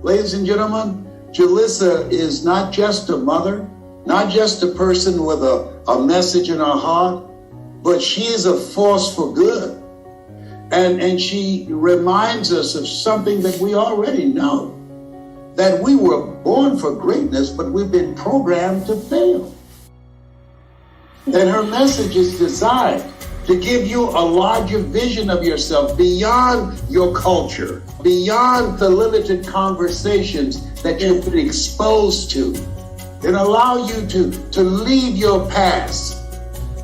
Ladies and gentlemen, Jalissa is not just a mother, not just a person with a message in her heart, but she is a force for good. And she reminds us of something that we already know, that we were born for greatness, but we've been programmed to fail. And her message is designed to give you a larger vision of yourself beyond your culture, beyond the limited conversations that you've been exposed to, and allow you to leave your past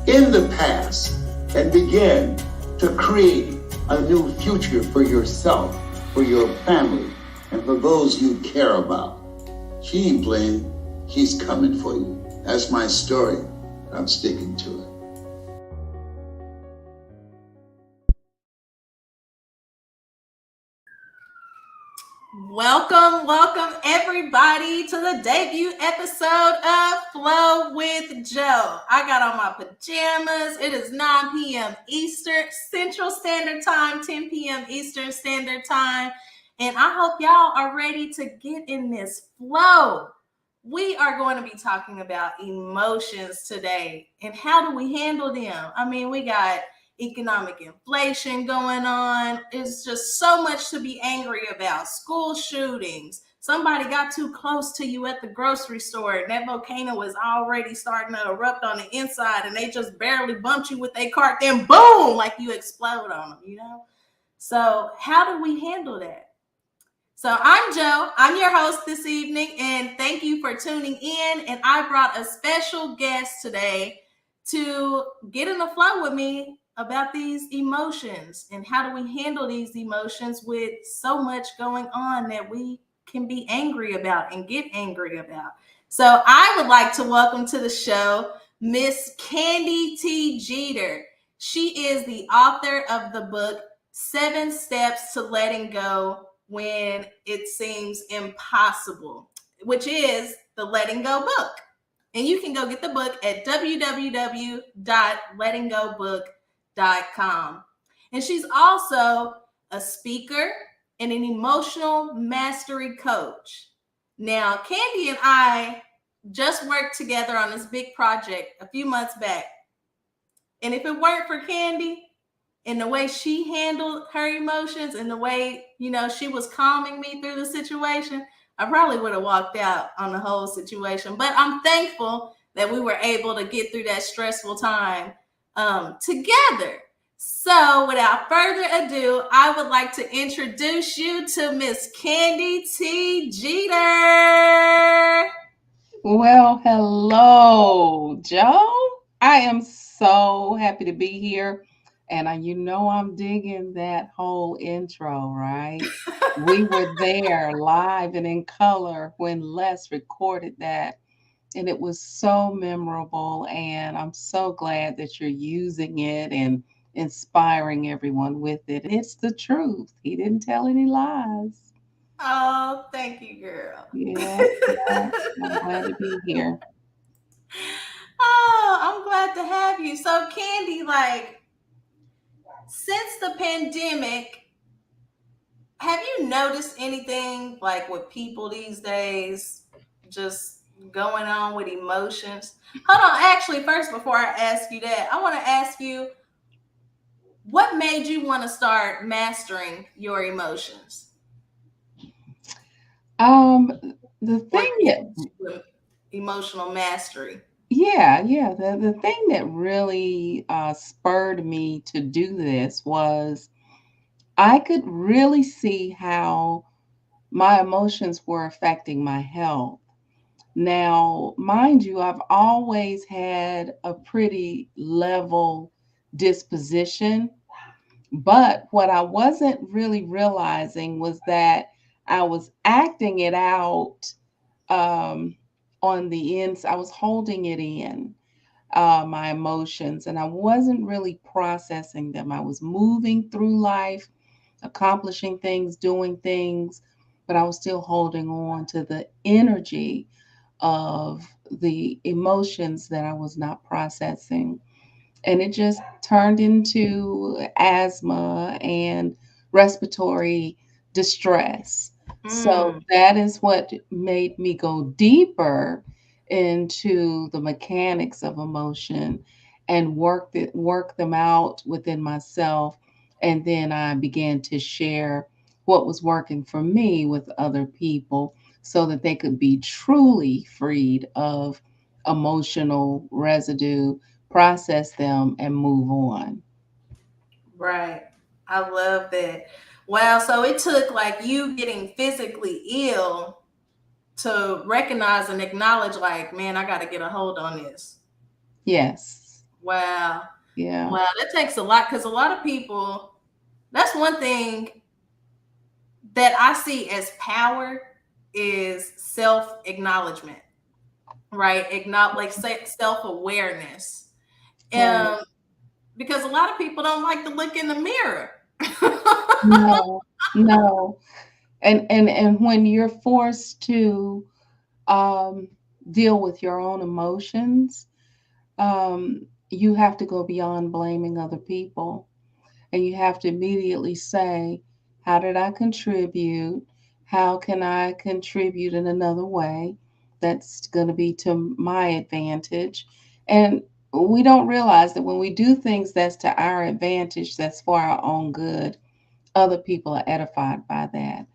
in the past and begin to create a new future for yourself, for your family, and for those you care about. She ain't playing, she's coming for you. That's my story. I'm sticking to it. Welcome everybody to the debut episode of Flow with Joe. I got on my pajamas. It is 9 p.m. Eastern Central Standard Time, 10 p.m. Eastern Standard Time. And I hope y'all are ready to get in this flow. We are going to be talking about emotions today and how do we handle them? I mean, we got economic inflation going on. It's just so much to be angry about. School shootings. Somebody got too close to you at the grocery store and that volcano was already starting to erupt on the inside and they just barely bumped you with their cart, then boom, like you explode on them, you know? So how do we handle that? So I'm Joe. I'm your host this evening, and thank you for tuning in. And I brought a special guest today to get in the flow with me about these emotions and how do we handle these emotions with so much going on that we can be angry about and get angry about. So I would like to welcome to the show Miss Candy T. Jeter. She is the author of the book 7 Steps to Letting Go When It Seems Impossible, which is the Letting Go book. And you can go get the book at www.lettinggobook.com. And she's also a speaker and an emotional mastery coach. Now, Candy and I just worked together on this big project a few months back. And if it weren't for Candy and the way she handled her emotions and the way, she was calming me through the situation, I probably would have walked out on the whole situation. But I'm thankful that we were able to get through that stressful time together. So without further ado, I would like to introduce you to Miss Candy T. Jeter. Well, hello, Joe. I am so happy to be here. And I'm digging that whole intro, right? We were there live and in color when Les recorded that. And it was so memorable. And I'm so glad that you're using it and inspiring everyone with it. It's the truth. He didn't tell any lies. Oh, thank you, girl. Yeah. I'm glad to be here. Oh, I'm glad to have you. So, Candy, since the pandemic, have you noticed anything with people these days just going on with emotions? Hold on. Actually, first, before I ask you that, I want to ask you, what made you want to start mastering your emotions? The thing that emotional mastery. Yeah. The thing that really spurred me to do this was I could really see how my emotions were affecting my health. Now, mind you, I've always had a pretty level disposition, but what I wasn't really realizing was that I was acting it out on the ends. I was holding it in, my emotions, and I wasn't really processing them. I was moving through life, accomplishing things, doing things, but I was still holding on to the energy of the emotions that I was not processing. And it just turned into asthma and respiratory distress. So Mm, that is what made me go deeper into the mechanics of emotion and work them out within myself. And then I began to share what was working for me with other people so that they could be truly freed of emotional residue, process them, and move on. right. I love that. Wow. So it took like you getting physically ill to recognize and acknowledge, like, man, I got to get a hold on this. Yes. Wow. Yeah. Wow. That takes a lot because a lot of people, that's one thing that I see as power is self acknowledgement, right? Acknowledge, like self awareness. Right. Um, because a lot of people don't like to look in the mirror. No. No. And when you're forced to um, deal with your own emotions, you have to go beyond blaming other people, and you have to immediately say, how did I contribute? How can I contribute in another way that's going to be to my advantage? And we don't realize that when we do things that's to our advantage, that's for our own good, other people are edified by that.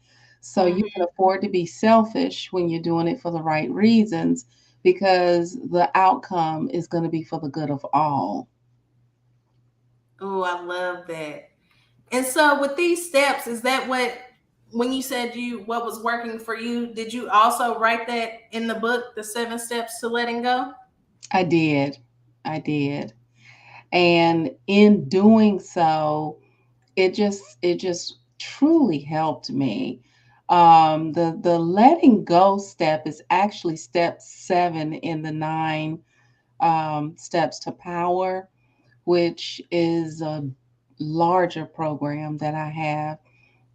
So you can Mhm. afford to be selfish when you're doing it for the right reasons because the outcome is going to be for the good of all. Oh, I love that. And so with these steps, is that what when you said you what was working for you, did you also write that in the book, The 7 Steps to Letting Go? I did. I did. And in doing so, it just truly helped me. The letting go step is actually step 7 in the 9 steps to power, which is a larger program that I have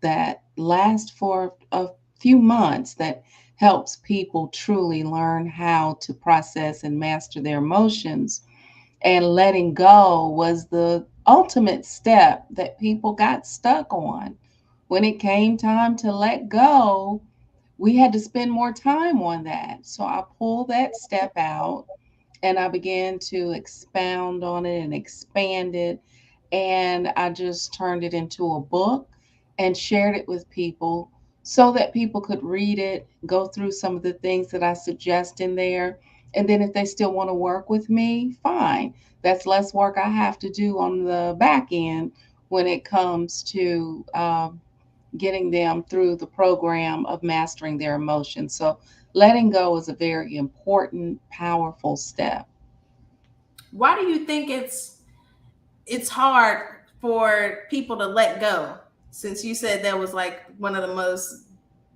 that lasts for a few months that helps people truly learn how to process and master their emotions. And letting go was the ultimate step that people got stuck on. When it came time to let go, we had to spend more time on that. So I pulled that step out and I began to expound on it and expand it. And I just turned it into a book and shared it with people so that people could read it, go through some of the things that I suggest in there. And then if they still want to work with me, fine. That's less work I have to do on the back end when it comes to getting them through the program of mastering their emotions. So letting go is a very important, powerful step. Why do you think it's hard for people to let go? Since you said that was like one of the most,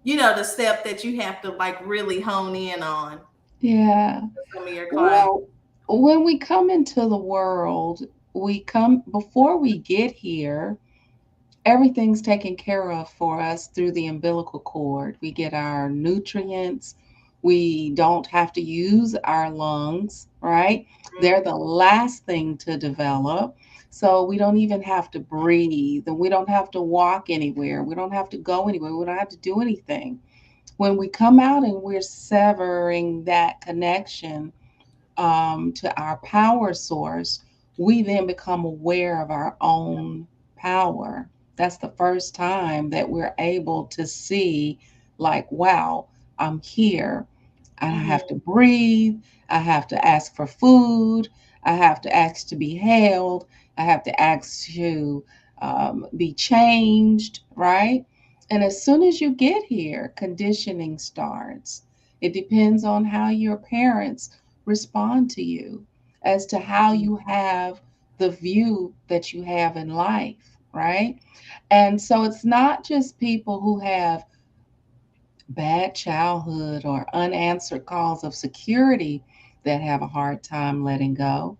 the step that you have to like really hone in on Yeah. with some of your clients. Well, when we come into the world, we come before we get here, everything's taken care of for us through the umbilical cord. We get our nutrients. We don't have to use our lungs, right? They're the last thing to develop. So we don't even have to breathe and we don't have to walk anywhere. We don't have to go anywhere. We don't have to do anything. When we come out and we're severing that connection to our power source, we then become aware of our own power. That's the first time that we're able to see, like, wow, I'm here. I have to Mm-hmm. breathe. I have to ask for food. I have to ask to be held. I have to ask to be changed, right? And as soon as you get here, conditioning starts. It depends on how your parents respond to you as to how you have the view that you have in life, right? And so it's not just people who have bad childhood or unanswered calls of security that have a hard time letting go.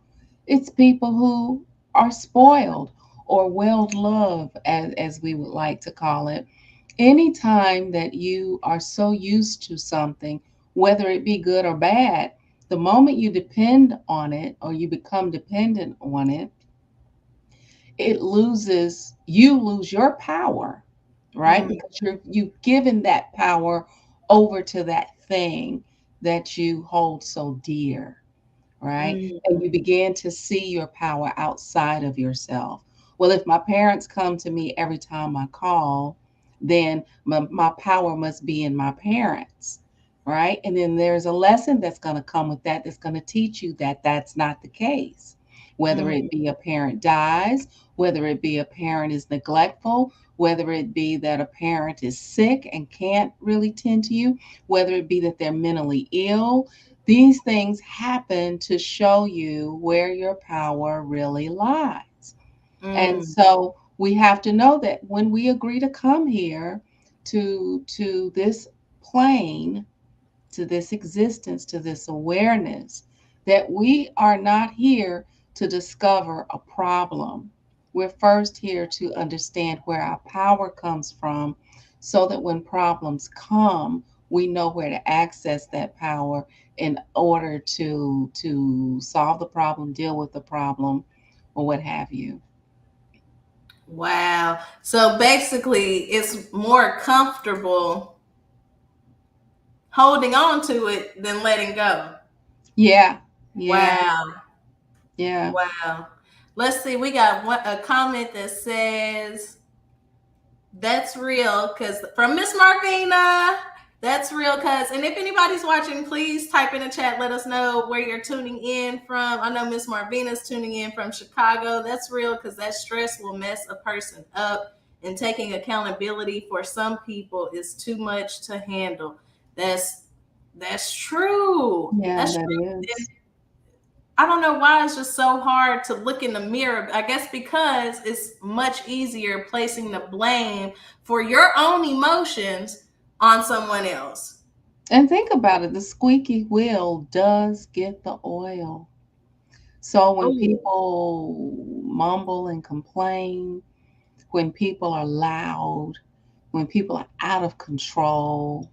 It's people who are spoiled or well loved, as we would like to call it. Anytime that you are so used to something, whether it be good or bad, the moment you depend on it or you become dependent on it, you lose your power, right? Because you've given that power over to that thing that you hold so dear, right? And you begin to see your power outside of yourself. Well, if my parents come to me every time I call, then my power must be in my parents, right? And then there's a lesson that's going to come with that that's going to teach you that that's not the case. Whether it be a parent dies, whether it be a parent is neglectful, whether it be that a parent is sick and can't really tend to you, whether it be that they're mentally ill, these things happen to show you where your power really lies. And Mm. so we have to know that when we agree to come here to this plane, to this existence, to this awareness, that we are not here to discover a problem. We're first here to understand where our power comes from so that when problems come, we know where to access that power in order to solve the problem, deal with the problem, or what have you. Wow. So basically, it's more comfortable holding on to it than letting go. Yeah, yeah, Wow. yeah. Wow. Let's see. We got a comment that says, that's real, because from Miss Marvina, that's real, cuz. And if anybody's watching, please type in the chat, let us know where you're tuning in from. I know Miss Marvina's tuning in from Chicago. That's real, because that stress will mess a person up, and taking accountability for some people is too much to handle. That's true. Yeah, That's that true. is. I don't know why it's just so hard to look in the mirror. I guess because it's much easier placing the blame for your own emotions on someone else. And think about it, the squeaky wheel does get the oil. So when Oh, people mumble and complain, when people are loud, when people are out of control,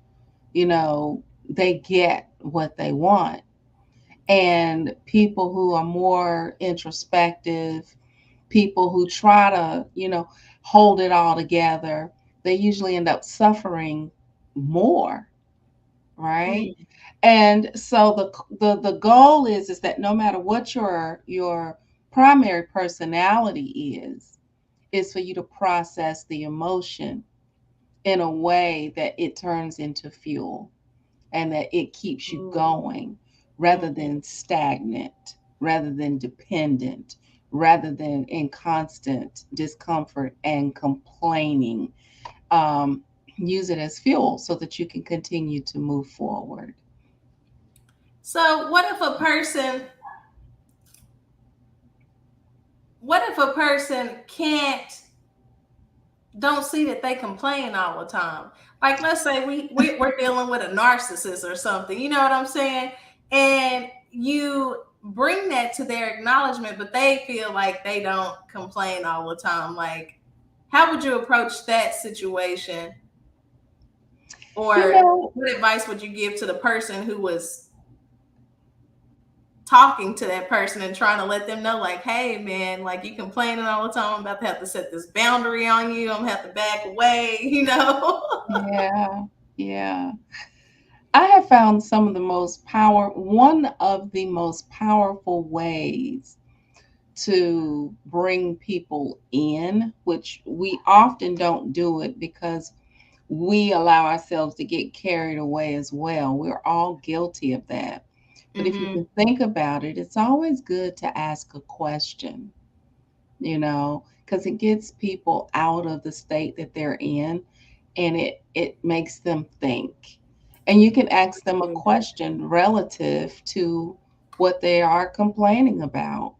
they get what they want. And people who are more introspective, people who try to, hold it all together, they usually end up suffering more, right? mm, And so the goal is that no matter what your primary personality is for you to process the emotion in a way that it turns into fuel and that it keeps you mm, going rather mm. than stagnant, rather than dependent, rather than in constant discomfort and complaining. Um, Use it as fuel so that you can continue to move forward. So what if a person can't don't see that they complain all the time? Like, let's say we're dealing with a narcissist or something, you know what I'm saying? And you bring that to their acknowledgement, but they feel like they don't complain all the time. Like, how would you approach that situation? You Or know, what advice would you give to the person who was talking to that person and trying to let them know, like, hey man, like, you complaining all the time, I'm about to have to set this boundary on you, I'm gonna have to back away, you know? yeah, yeah. I have found one of the most powerful ways to bring people in, which we often don't do it because we allow ourselves to get carried away as well. We're all guilty of that. But if you Mm-hmm. can think about it, it's always good to ask a question, because it gets people out of the state that they're in and it makes them think. And you can ask them a question relative to what they are complaining about.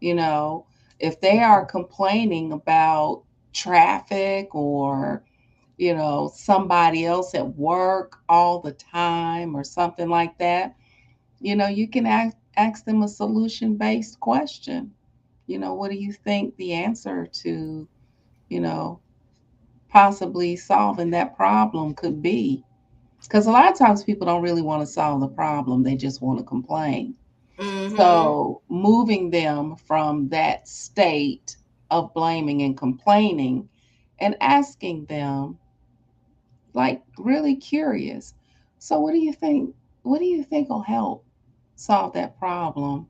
You know, if they are complaining about traffic or, somebody else at work all the time or something like that, you can ask them a solution based question. What do you think the answer to, you know, possibly solving that problem could be? Because a lot of times people don't really want to solve the problem, they just want to complain. Mm-hmm. So, moving them from that state of blaming and complaining and asking them, like really curious. So what do you think? What do you think will help solve that problem?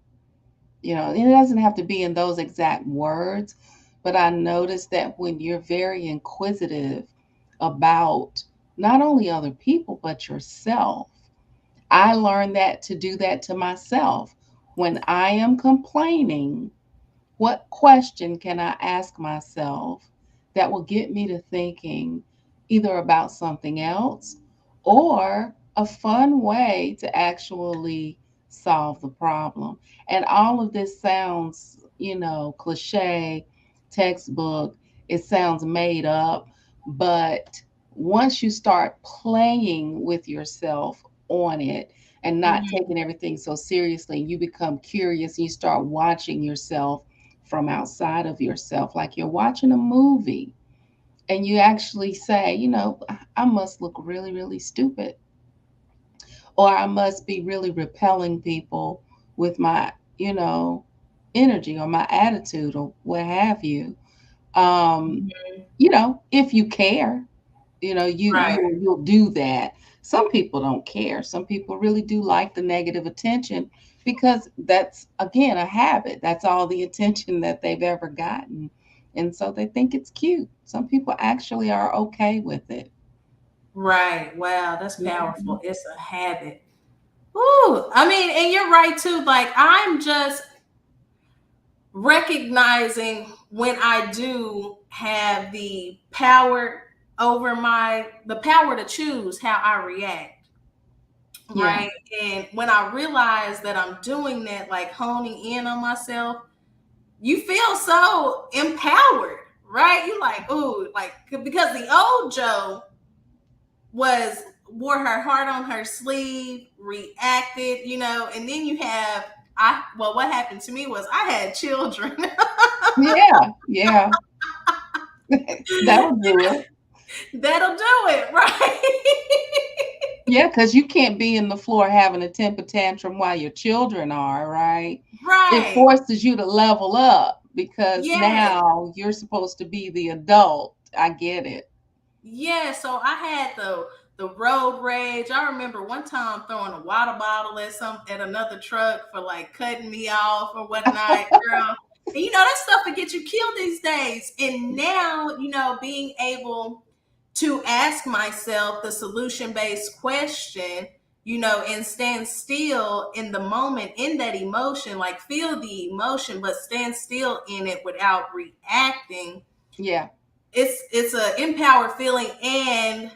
And it doesn't have to be in those exact words, but I noticed that when you're very inquisitive about not only other people, but yourself, I learned that to do that to myself. When I am complaining, what question can I ask myself that will get me to thinking either about something else or a fun way to actually solve the problem? And all of this sounds, cliche, textbook, it sounds made up, but once you start playing with yourself on it and not Mhm. taking everything so seriously, you become curious and you start watching yourself from outside of yourself, like you're watching a movie and you actually say, I must look really, really stupid, or I must be really repelling people with my, you know, energy or my attitude or what have you. Um, Mhm. if you care, Right. you'll do that. Some people don't care. Some people really do like the negative attention because that's again a habit. That's all the attention that they've ever gotten. And so they think it's cute. Some people actually are okay with it. Right. Wow, that's Mhm. powerful. It's a habit. Ooh, I mean, and you're right too. Like I'm just recognizing when I do have the power to choose how I react. Yeah. Right. And when I realize that I'm doing that, like honing in on myself, you feel so empowered, right? You like, ooh, like because the old Joe was wore her heart on her sleeve, reacted, and then you have what happened to me was I had children. Yeah. Yeah. That'll do it. That'll do it, right? Yeah, because you can't be in the floor having a temper tantrum while your children are, right? It Right. forces you to level up because Yes. now you're supposed to be the adult. I get it. Yeah, so I had the road rage. I remember one time throwing a water bottle at another truck for like cutting me off or whatnot, girl. And that stuff that get you killed these days. And now, being able to ask myself the solution based question, and stand still in the moment, in that emotion, like feel the emotion, but stand still in it without reacting. Yeah. It's a empowered feeling, and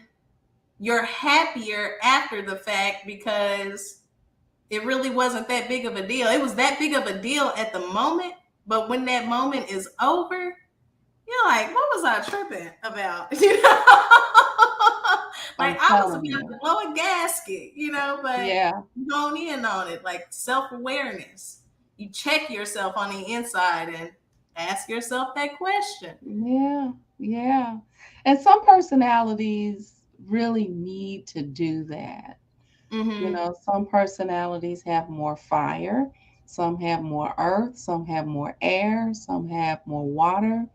you're happier after the fact because it really wasn't that big of a deal. It was that big of a deal at the moment, but when that moment is over, you're like, what was I tripping about? Like I'm I was telling about you. to blow a gasket, but Yeah. hone in on it, like self-awareness. You check yourself on the inside and ask yourself that question. Yeah. Yeah. And some personalities really need to do that. Mm-hmm. Some personalities have more fire, some have more earth, some have more air, some have more water.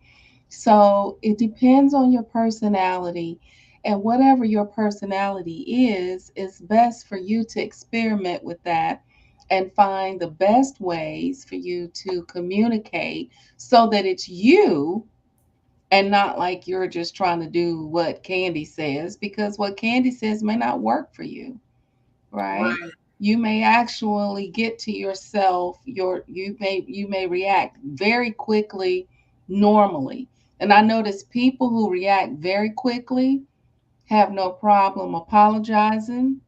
So it depends on your personality. And whatever your personality is, it's best for you to experiment with that and find the best ways for you to communicate so that it's you and not like you're just trying to do what Candy says, because what Candy says may not work for you, right? Right. You may actually get to yourself, you may react very quickly normally. And I notice people who react very quickly have no problem apologizing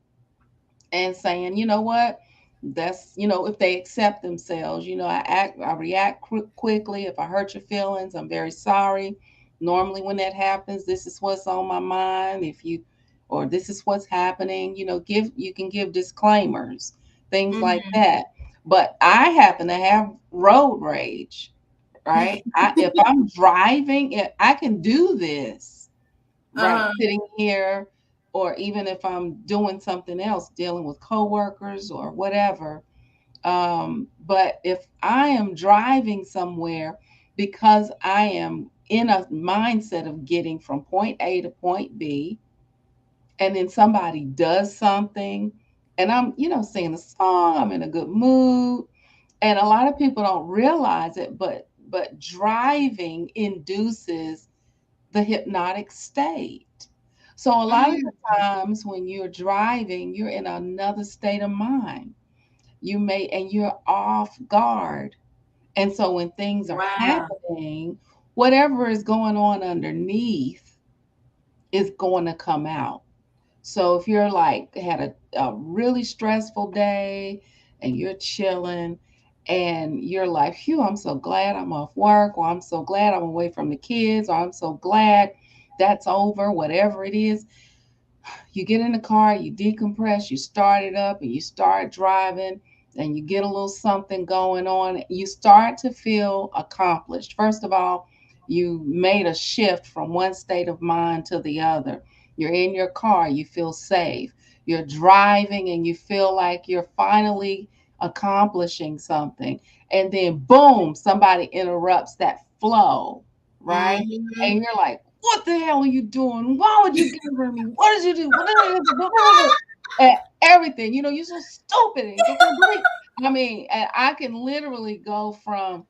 and saying, you know what, that's, if they accept themselves, I react quickly. If I hurt your feelings, I'm very sorry. Normally when that happens, this is what's on my mind. Or this is what's happening, you can give disclaimers, things like Mm-hmm. that. But I happen to have road rage, right? If I'm driving, I can do this, right, Uh-huh. sitting here, or even if I'm doing something else, dealing with coworkers or whatever. But if I am driving somewhere because I am in a mindset of getting from point A to point B, and then somebody does something, and I'm, singing a song, I'm in a good mood, and a lot of people don't realize it, but driving induces the hypnotic state. So a lot of the Mm. times when you're driving, you're in another state of mind. And you're off guard. And so when things are Wow. happening, whatever is going on underneath is going to come out. So if you're like had a really stressful day and you're chilling and you're like, phew, I'm so glad I'm off work, or I'm so glad I'm away from the kids, or I'm so glad that's over, whatever it is, you get in the car, you decompress, you start it up, and you start driving, and you get a little something going on. You start to feel accomplished. First of all, you made a shift from one state of mind to the other. You're in your car, you feel safe. You're driving, and you feel like you're finally accomplishing something. And then, boom, somebody interrupts that flow, right? And Mhm. you're like, what the hell are you doing? Why would you give her me? What did you do? What did you do? And everything, you're so stupid. And you can't believe. I mean, and I can literally go from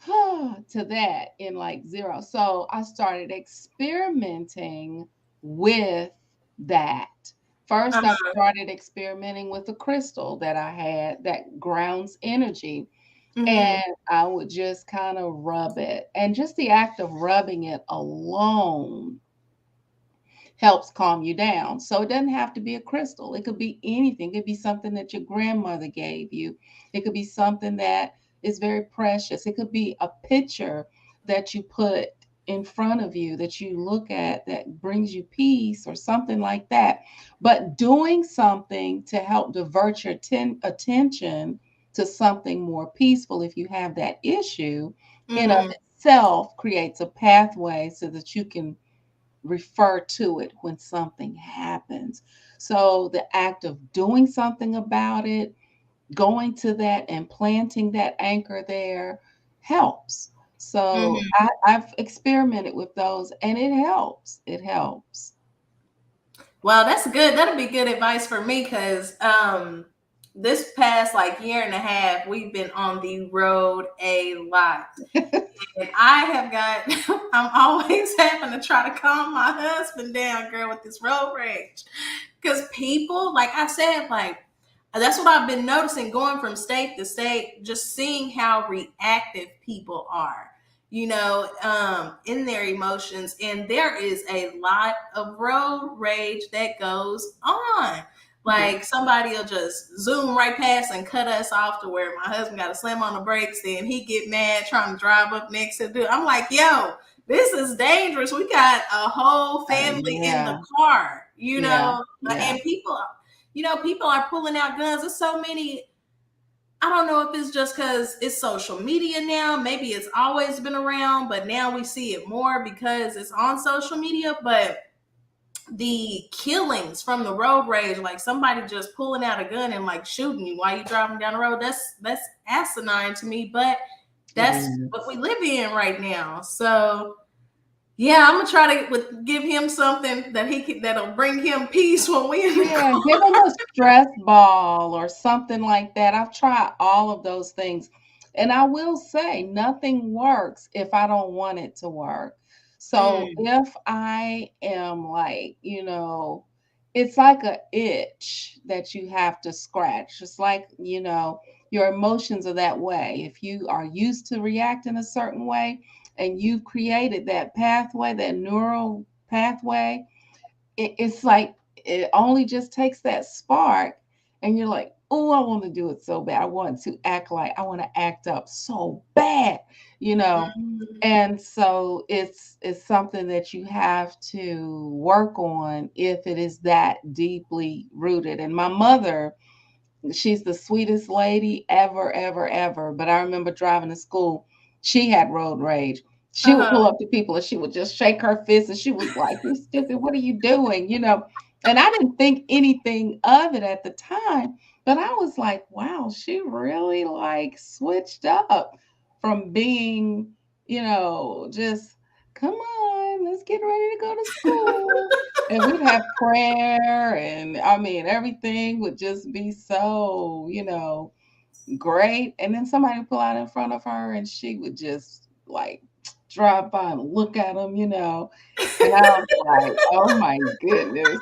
to that in like zero. So I started experimenting with that. First, I Uh-huh. started experimenting with a crystal that I had that grounds energy. Mhm. And I would just kind of rub it. And just the act of rubbing it alone helps calm you down. So it doesn't have to be a crystal. It could be anything. It could be something that your grandmother gave you. It could be something that is very precious. It could be a picture that you put in front of you that you look at that brings you peace or something like that. But doing something to help divert your attention to something more peaceful if you have that issue in of Mhm. itself creates a pathway so that you can refer to it when something happens. So the act of doing something about it, going to that and planting that anchor there helps. So Mhm. I've experimented with those and it helps. It helps. Well, that's good. That'll be good advice for me because this past like year and a half, we've been on the road a lot. And I have got, I'm always having to try to calm my husband down, girl, with this road rage. Because people, like I said, like, that's what I've been noticing going from state to state, just seeing how reactive people are, in their emotions. And there is a lot of road rage that goes on. Yeah. Like somebody will just zoom right past and cut us off to where my husband got to slam on the brakes. Then he get mad trying to drive up next to do. I'm like, yo, this is dangerous. We got a whole family in the Yeah. car, Yeah. Yeah. and people are pulling out guns. There's so many. I don't know if it's just because it's social media now. Maybe it's always been around, but now we see it more because it's on social media. But the killings from the road rage, like somebody just pulling out a gun and like shooting you while you driving down the road, that's asinine to me. But It that's what is. we live in right now. So yeah, I'm gonna try to give him something that that'll bring him peace when we in the Yeah, car. give them a stress ball or something like that. I've tried all of those things. And I will say, nothing works if I don't want it to work. So Mm, if I am like, it's like a itch that you have to scratch. It's like, your emotions are that way. If you are used to reacting a certain way and you've created that pathway, that neural pathway, it's like it only just takes that spark and you're like, oh, I want to do it so bad. I want to act like I want to act up so bad, you know. mm, And so it's something that you have to work on if it is that deeply rooted. And my mother, she's the sweetest lady ever, ever, ever. But I remember driving to school. She had road rage. She would uh-huh. pull up to people and she would just shake her fist and she was like, "You stupid, what are you doing?" And I didn't think anything of it at the time, but I was like, wow, she really like switched up from being, just come on, let's get ready to go to school. And we'd have prayer, and I mean, everything would just be so, great. And then somebody would pull out in front of her, and she would just like drive by and look at them. And I was like, oh my goodness,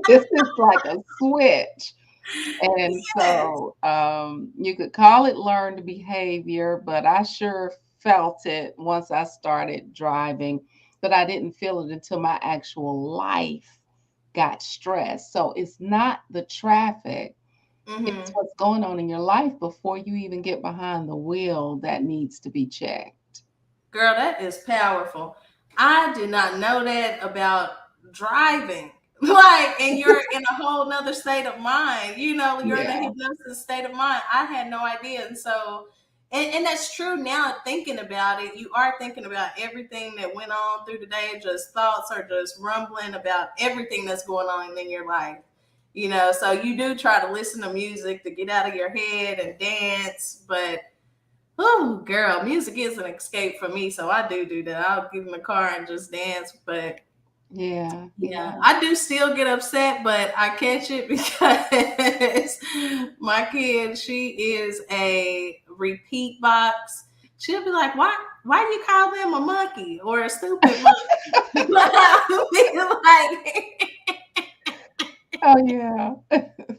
this is like a switch. And Yes. so you could call it learned behavior, but I sure felt it once I started driving, but I didn't feel it until my actual life got stressed. So it's not the traffic, it's Hmm. what's going on in your life before you even get behind the wheel that needs to be checked. Girl, that is powerful. I did not know that about driving. Like, and you're in a whole nother state of mind. You're in a Yeah, hypnosis state of mind. I had no idea. And so, and that's true now, thinking about it. You are thinking about everything that went on through the day. Just thoughts are just rumbling about everything that's going on in your life. So you do try to listen to music to get out of your head and dance. But oh, girl, music is an escape for me, so I do that. I'll get in the car and just dance. But yeah, yeah, yeah. I do still get upset, but I catch it because my kid, she is a repeat box. She'll be like, Why do you call them a monkey or a stupid monkey?" I'll be like, Oh, yeah.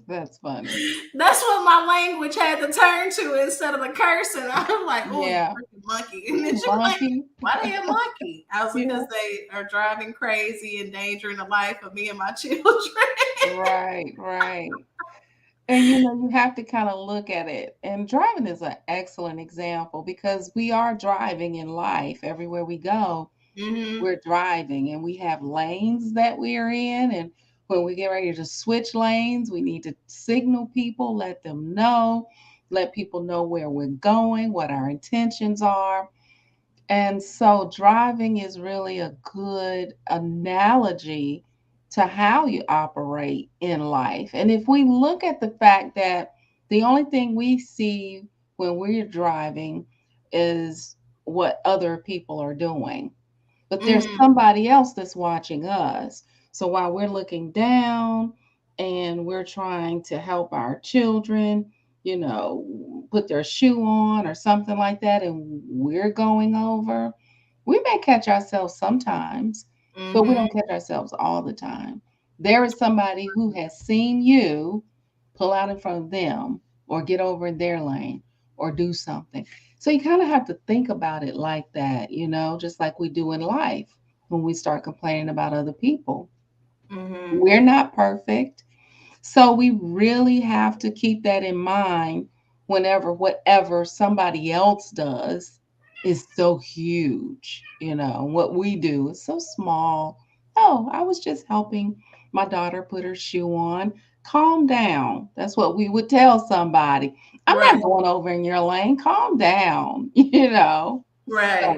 That's funny. that's what my language had to turn to instead of the cursing. I was like, "Oh, you Yeah. freaking monkey!" And then Ooh, she was like, monkey. "Why they a monkey?" I was like, Yeah. "Because they are driving crazy, endangering the life of me and my children." Right, right. And you have to kind of look at it. And driving is an excellent example because we are driving in life everywhere we go. Hmm. We're driving and we have lanes that we're in. And when we get ready to switch lanes, we need to signal people, let people know where we're going, what our intentions are. And so driving is really a good analogy to how you operate in life. And if we look at the fact that the only thing we see when we're driving is what other people are doing, but there's Hmm. somebody else that's watching us. So while we're looking down and we're trying to help our children, put their shoe on or something like that, and we're going over, we may catch ourselves sometimes, but we Hmm. don't catch ourselves all the time. There is somebody who has seen you pull out in front of them or get over in their lane or do something. So you kind of have to think about it like that, just like we do in life when we start complaining about other people. Hmm. We're not perfect. So we really have to keep that in mind whenever whatever somebody else does is so huge. What we do is so small. Oh, I was just helping my daughter put her shoe on. Calm down. That's what we would tell somebody. I'm Right, not going over in your lane. Calm down, you know. right.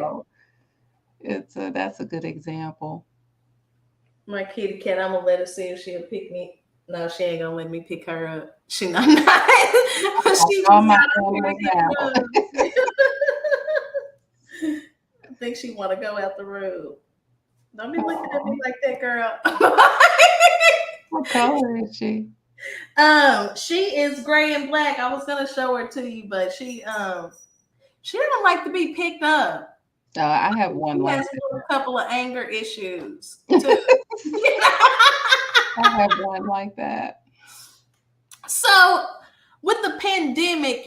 So that's a good example. My kitty cat, I'm gonna let her see if she'll pick me. No, she ain't gonna let me pick her up. She not. She I was call my out up here animals getting out. rugs. I think she want to go out the road. Don't be looking at me Oh, like that, girl. what color is she? She is gray and black. I was gonna show her to you, but she don't like to be picked up. I have one She like has a little couple of anger issues too. that. I have one like that. So with the pandemic,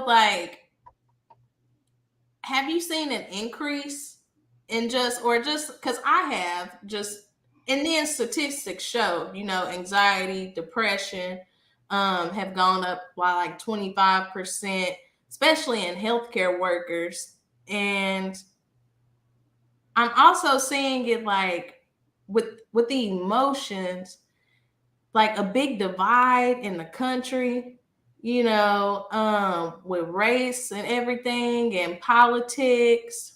like, have you seen an increase in just because I have just, and then statistics show, anxiety, depression, have gone up by like 25%, especially in healthcare workers. And I'm also seeing it like with the emotions, like a big divide in the country, with race and everything and politics.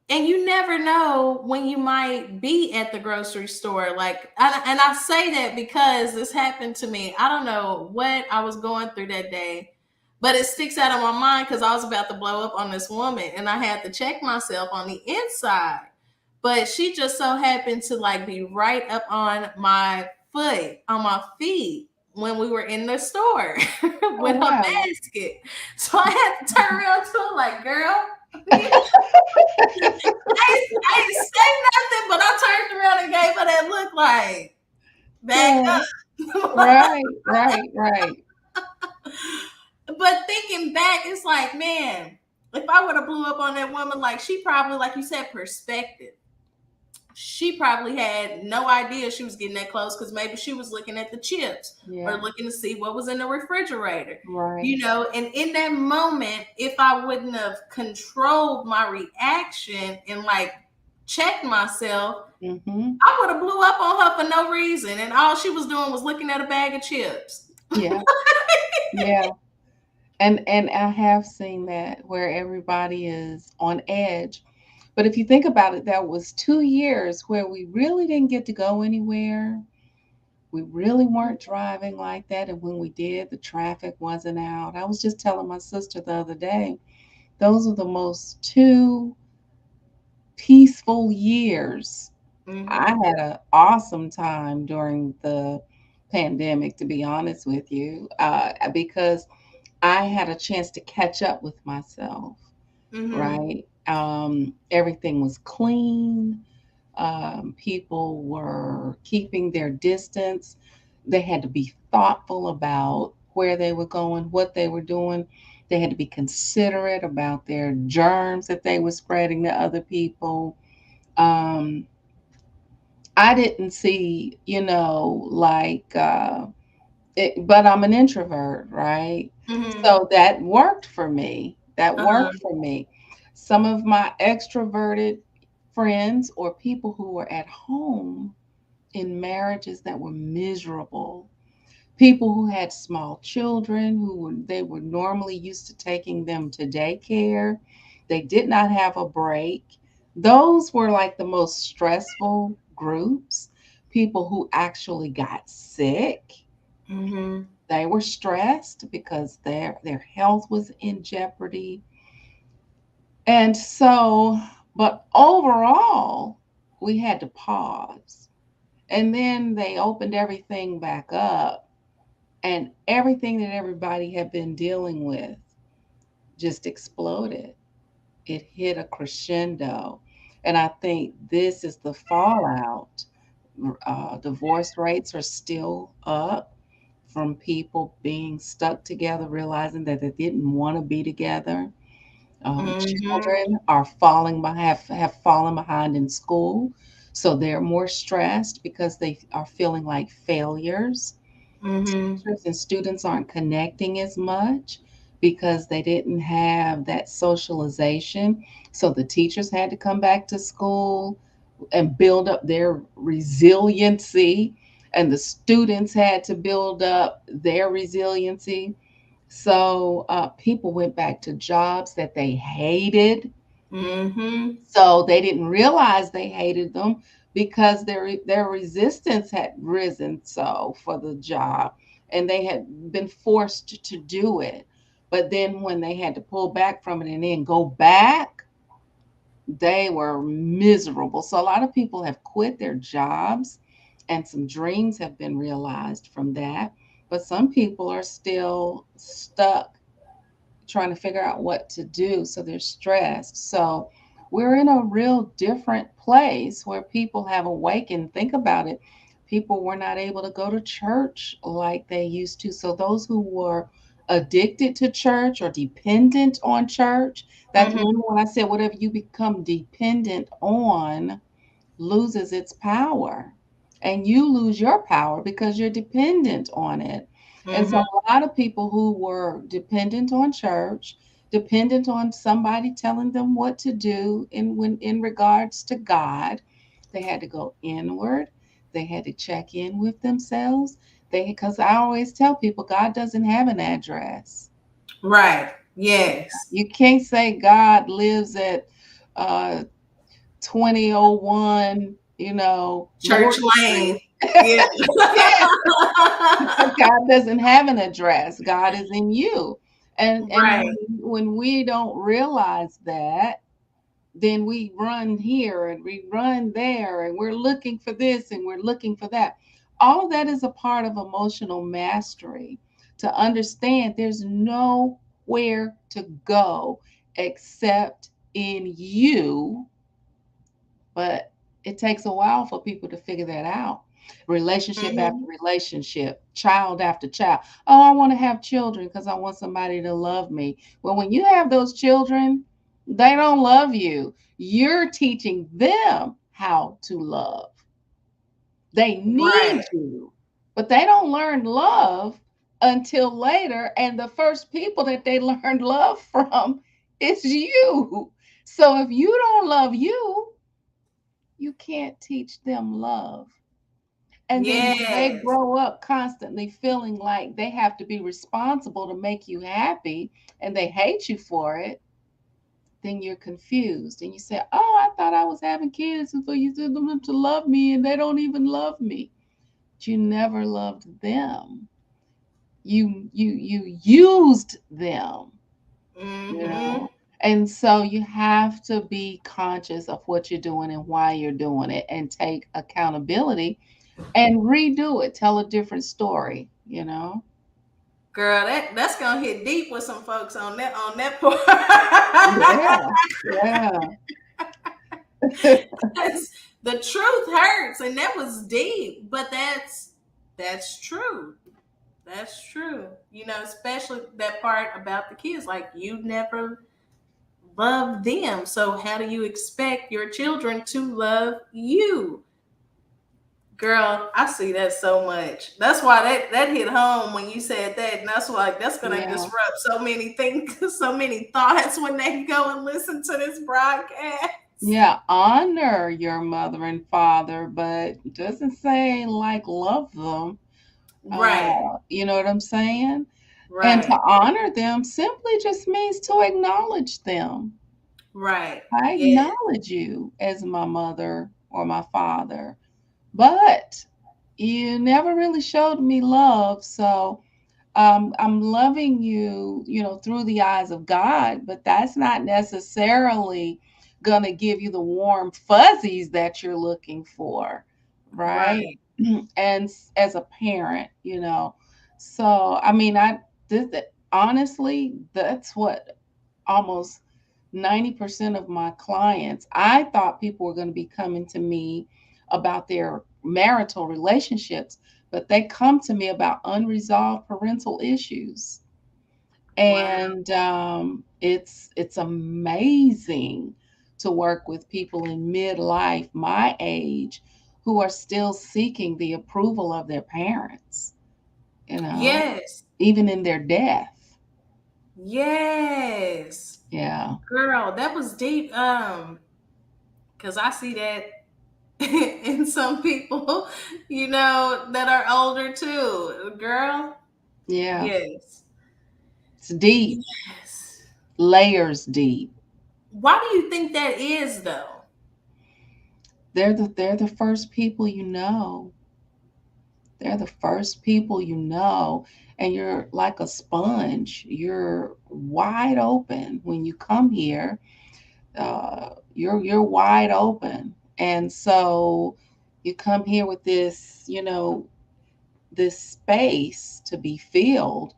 And you never know when you might be at the grocery store. Like, and I say that because this happened to me. I don't know what I was going through that day, but it sticks out of my mind because I was about to blow up on this woman and I had to check myself on the inside. but she just so happened to like be right up on my foot, on my feet when we were in the store Oh, with her wow. basket. So I had to turn around to her like, girl, I ain't say nothing, but I turned around and gave her that look like, back Yeah. up. Right, right, right. But thinking back, it's like, man, if I would have blew up on that woman, like she probably, like you said, perspective. She probably had no idea she was getting that close because maybe she was looking at the chips or Yeah, looking to see what was in the refrigerator. right. And in that moment, if I wouldn't have controlled my reaction and like checked myself, Mm-hmm. I would have blew up on her for no reason. And all she was doing was looking at a bag of chips. Yeah, yeah. And I have seen that where everybody is on edge. But if you think about it, that was 2 years where we really didn't get to go anywhere. We really weren't driving like that. And when we did, the traffic wasn't out. I was just telling my sister the other day, those are the most two peaceful years. I Mm-hmm. had an awesome time during the pandemic, to be honest with you, because I had a chance to catch up with myself, Mm-hmm. right? Everything was clean. People were keeping their distance. They had to be thoughtful about where they were going, what they were doing. They had to be considerate about their germs that they were spreading to other people. Um, I didn't see, but I'm an introvert, right? Mm-hmm. So that worked for me. That Uh-huh. worked for me. Some of my extroverted friends or people who were at home in marriages that were miserable, people who had small children they were normally used to taking them to daycare, they did not have a break. Those were like the most stressful groups. People who actually got sick, Mm-hmm. they were stressed because their health was in jeopardy. And so, but overall, we had to pause. And then they opened everything back up, and everything that everybody had been dealing with just exploded. It hit a crescendo. And I think this is the fallout. Divorce rates are still up from people being stuck together, realizing that they didn't want to be together. Mm-hmm. Children are have fallen behind in school, so they're more stressed because they are feeling like failures. Mm-hmm. Teachers and students aren't connecting as much because they didn't have that socialization. So the teachers had to come back to school and build up their resiliency, and the students had to build up their resiliency. So people went back to jobs that they hated. Mm-hmm. So they didn't realize they hated them because their resistance had risen so for the job, and they had been forced to do it. But then when they had to pull back from it and then go back, they were miserable. So a lot of people have quit their jobs, and some dreams have been realized from that. But some people are still stuck trying to figure out what to do. So they're stressed. So we're in a real different place where people have awakened. Think about it. People were not able to go to church like they used to. So those who were addicted to church or dependent on church, that's Mm-hmm. remember when I said whatever you become dependent on loses its power. And you lose your power because you're dependent on it. And so Mm-hmm. a lot of people who were dependent on church, dependent on somebody telling them what to do in regards to God, they had to go inward. They had to check in with themselves. They because I always tell people God doesn't have an address. Right. Yes. You can't say God lives at uh 2001, Church Morgan Lane. Street. Yeah. Yeah, because God doesn't have an address. God is in you. And Right. when we don't realize that, then we run here and we run there and we're looking for this and we're looking for that. All of that is a part of emotional mastery, to understand there's nowhere to go except in you. But it takes a while for people to figure that out. Relationship after Mhm. relationship, child after child. Oh, I want to have children because I want somebody to love me. Well, when you have those children, they don't love you. You're teaching them how to love. They need Right. you, but they don't learn love until later. And the first people that they learn love from is you. So if you don't love you, you can't teach them love. And then when they Yes. grow up constantly feeling like they have to be responsible to make you happy and they hate you for it, then you're confused and you say, "Oh, I thought I was having kids and for you to love me and they don't even love me." But you never loved them. You used them, you Mhm. know. And so you have to be conscious of what you're doing and why you're doing it and take accountability and redo it, tell a different story, you know? Girl, that's gonna hit deep with some folks on that part. Yeah, yeah. 'Cause the truth hurts, and that was deep, but that's true. That's true. You know, especially that part about the kids. Like you never loved them, so how do you expect your children to love you? Girl, I see that so much. That's why that hit home when you said that, and that's why that's gonna Yeah, disrupt so many things, so many thoughts when they go and listen to this broadcast. yeah. Honor your mother and father, but it doesn't say like love them. Right, You know what I'm saying? And to right, honor them simply just means to acknowledge them. right. I Yeah, acknowledge you as my mother or my father, but you never really showed me love. So I'm loving you, you know, through the eyes of God, but that's not necessarily going to give you the warm fuzzies that you're looking for, right? right. And as a parent, you know, so I mean, I did that honestly, that's what almost 90% of my clients, I thought people were going to be coming to me about their marital relationships, but they come to me about unresolved parental issues. Wow. And it's amazing to work with people in midlife, my age, who are still seeking the approval of their parents, you know, Yes, even in their death. yes, Yeah. girl, that was deep. Because I see that in some people, you know, that are older too. Girl, Yeah. yes, It's deep, yes. layers deep. Why do you think that is, though? They're the first people you know. They're the first people you know, and you're like a sponge. You're wide open when you come here. You're wide open, and so you come here with this, you know, this space to be filled,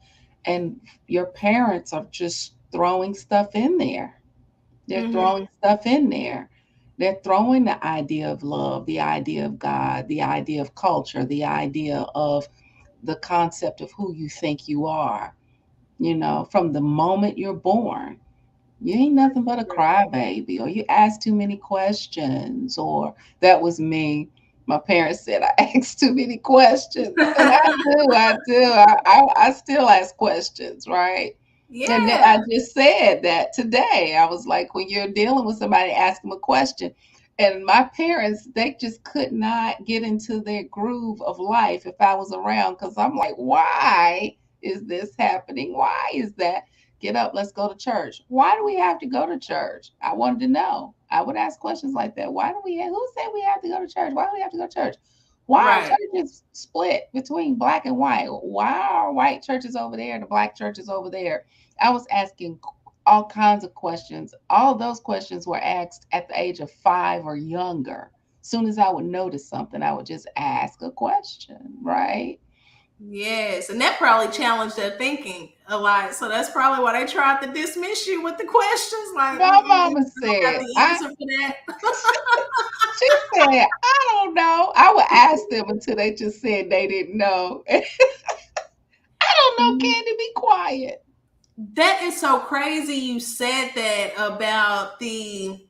and your parents are just throwing stuff in there. They're Mm-hmm. throwing stuff in there. They're throwing the idea of love, the idea of God, the idea of culture, the idea of the concept of who you think you are. You know, from the moment you're born, you ain't nothing but a crybaby, or you ask too many questions, or that was me. My parents said I asked too many questions, and I still ask questions, right? And then I Yeah. just said that today. I was like, when you're dealing with somebody, ask them a question. And my parents, they just could not get into their groove of life if I was around, because I'm like, why is this happening? Why is that? Get up, let's go to church. Why do we have to go to church? I wanted to know. I would ask questions like that. Why do we, who said we have to go to church? Why do we have to go to church? Why are Right. churches split between black and white? Why are white churches over there and the black churches over there? I was asking all kinds of questions. All of those questions were asked at the age of 5 or younger. Soon as I would notice something, I would just ask a question, right? Yes, and that probably challenged their thinking a lot. So that's probably why they tried to dismiss you with the questions. Like, My you mama don't have said, the I answer for that. she said, I don't know. I would ask them until they just said they didn't know. I don't know, Candy, be quiet. That is so crazy. You said that about the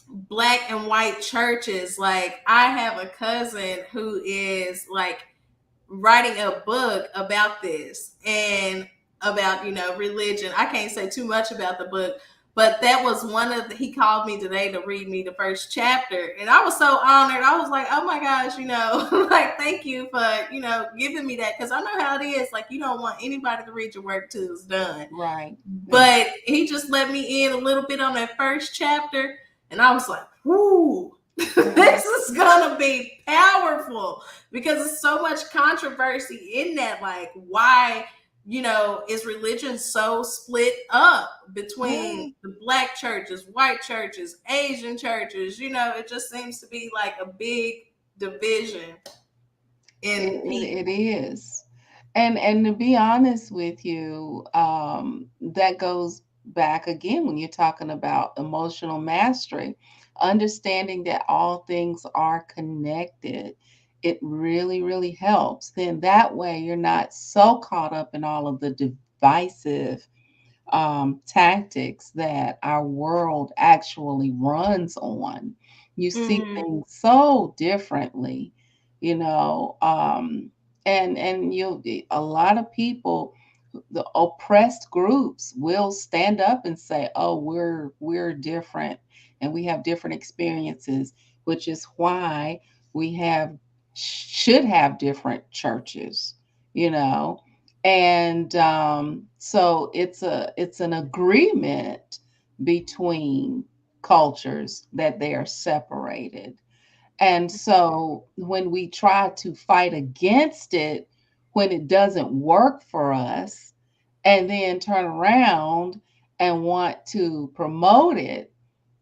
black and white churches. Like, I have a cousin who is like writing a book about this and about, religion. I can't say too much about the book, but that was one of the, he called me today to read me the first chapter, and I was so honored. I was like, oh my gosh, like, thank you for, giving me that, because I know how it is. Like, you don't want anybody to read your work till it's done. Right. But he just let me in a little bit on that first chapter, and I was like, whoo, this is gonna be powerful, because there's so much controversy in that. Like, why, is religion so split up between Yeah. the black churches, white churches, Asian churches? It just seems to be like a big division It, in it, it people. is. And to be honest with you, that goes back again when you're talking about emotional mastery, understanding that all things are connected. It really, really helps. Then that way you're not so caught up in all of the divisive tactics that our world actually runs on. You see Mm, things so differently, you know, and you a lot of people, the oppressed groups will stand up and say, "Oh, we're different, and we have different experiences," which is why we have should have different churches, you know, and so it's an agreement between cultures that they are separated. And so when we try to fight against it, when it doesn't work for us, and then turn around and want to promote it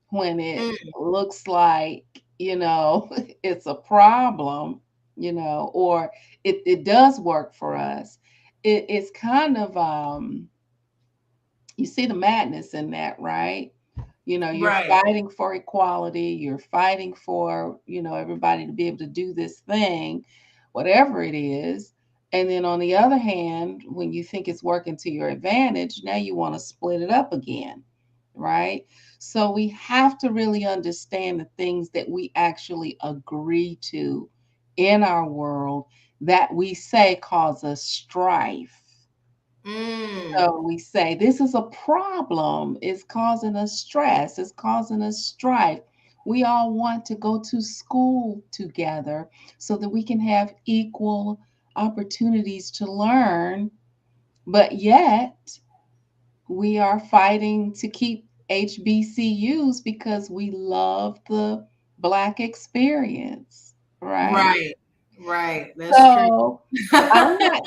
when it mm, looks like, it's a problem, or it does work for us, it's kind of, you see the madness in that, right? You're right. fighting for equality, you're fighting for, everybody to be able to do this thing, whatever it is. And then on the other hand, when you think it's working to your advantage, now you want to split it up again, right? So we have to really understand the things that we actually agree to in our world that we say cause us strife. Mm, So we say this is a problem, it's causing us stress, it's causing us strife. We all want to go to school together so that we can have equal opportunities to learn, but yet we are fighting to keep HBCUs because we love the Black experience, right? right. Right. That's true. So I'm not,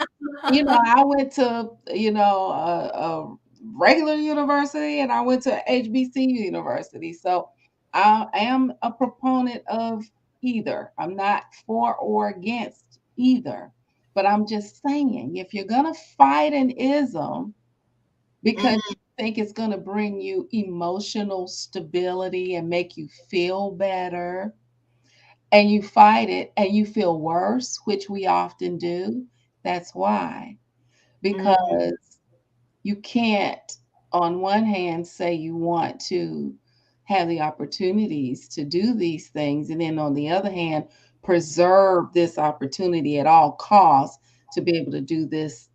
I went to, a regular university and I went to HBCU university. So I am a proponent of either. I'm not for or against either. But I'm just saying, if you're going to fight an ism because Mm, you think it's going to bring you emotional stability and make you feel better, and you fight it and you feel worse, which we often do, that's why. mm, Because you can't, on one hand, say you want to have the opportunities to do these things, and then on the other hand, preserve this opportunity at all costs to be able to do this,